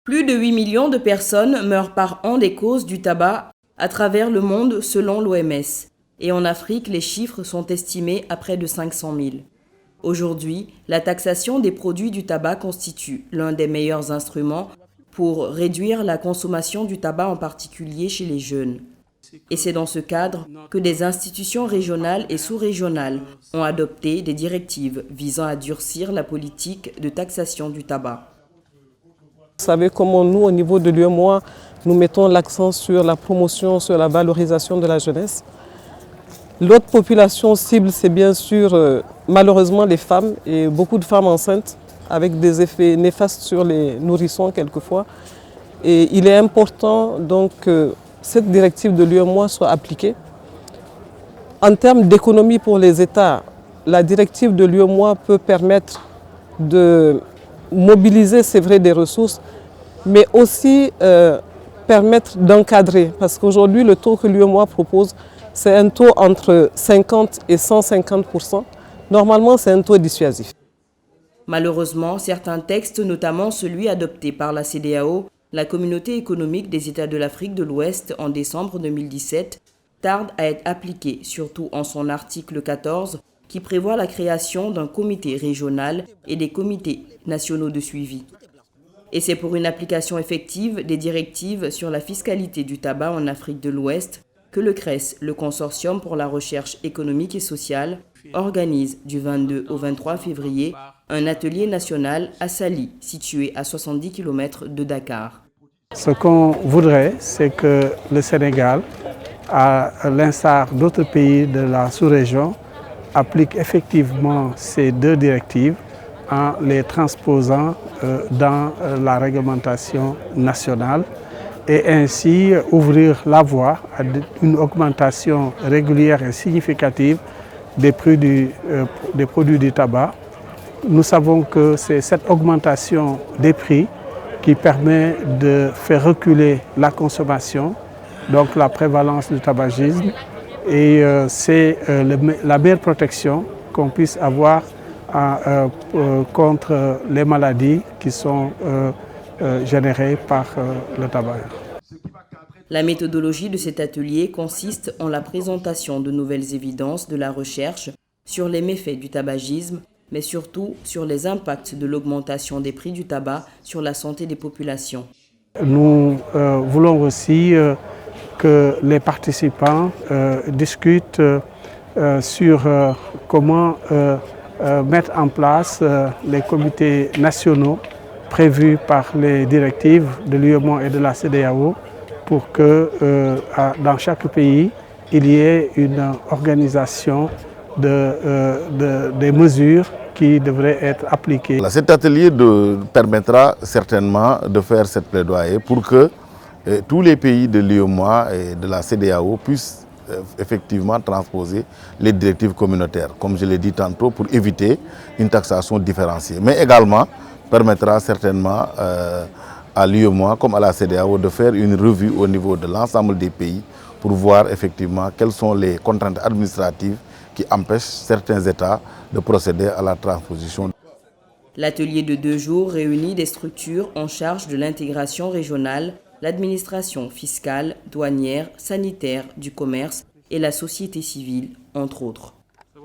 Plus de 8 millions de personnes meurent par an des causes du tabac à travers le monde selon l'OMS. Et en Afrique, les chiffres sont estimés à près de 500 000. Aujourd'hui, la taxation des produits du tabac constitue l'un des meilleurs instruments pour réduire la consommation du tabac, en particulier chez les jeunes. Et c'est dans ce cadre que des institutions régionales et sous-régionales ont adopté des directives visant à durcir la politique de taxation du tabac. Vous savez comment nous, au niveau de l'UEMOA, nous mettons l'accent sur la promotion, sur la valorisation de la jeunesse. L'autre population cible, c'est bien sûr malheureusement les femmes et beaucoup de femmes enceintes avec des effets néfastes sur les nourrissons quelquefois. Et il est important donc que cette directive de l'UEMOA soit appliquée. En termes d'économie pour les États, la directive de l'UEMOA peut permettre de mobiliser, c'est vrai, des ressources, mais aussi permettre d'encadrer. Parce qu'aujourd'hui, le taux que l'UEMOA propose, c'est un taux entre 50 et 150%. Normalement, c'est un taux dissuasif. Malheureusement, certains textes, notamment celui adopté par la CEDEAO, la Communauté économique des États de l'Afrique de l'Ouest, en décembre 2017, tardent à être appliqués, surtout en son article 14, qui prévoit la création d'un comité régional et des comités nationaux de suivi. Et c'est pour une application effective des directives sur la fiscalité du tabac en Afrique de l'Ouest que le CRES, le Consortium pour la recherche économique et sociale, organise du 22 au 23 février un atelier national à Saly, situé à 70 km de Dakar. Ce qu'on voudrait, c'est que le Sénégal, à l'instar d'autres pays de la sous-région, applique effectivement ces deux directives en les transposant dans la réglementation nationale et ainsi ouvrir la voie à une augmentation régulière et significative des produits du tabac. Nous savons que c'est cette augmentation des prix qui permet de faire reculer la consommation, donc la prévalence du tabagisme, et c'est la meilleure protection qu'on puisse avoir contre les maladies qui sont générées par le tabac. La méthodologie de cet atelier consiste en la présentation de nouvelles évidences de la recherche sur les méfaits du tabagisme, mais surtout sur les impacts de l'augmentation des prix du tabac sur la santé des populations. Nous voulons aussi que les participants discutent sur comment mettre en place les comités nationaux prévus par les directives de l'UEMOA et de la CEDEAO pour que dans chaque pays, il y ait une organisation des mesures qui devraient être appliquées. Cet atelier permettra certainement de faire cette plaidoyer pour que tous les pays de l'UEMOA et de la CEDEAO puissent effectivement transposer les directives communautaires, comme je l'ai dit tantôt, pour éviter une taxation différenciée. Mais également permettra certainement à l'UEMOA comme à la CEDEAO de faire une revue au niveau de l'ensemble des pays pour voir effectivement quelles sont les contraintes administratives qui empêchent certains États de procéder à la transposition. L'atelier de 2 jours réunit des structures en charge de l'intégration régionale, l'administration fiscale, douanière, sanitaire, du commerce et la société civile, entre autres.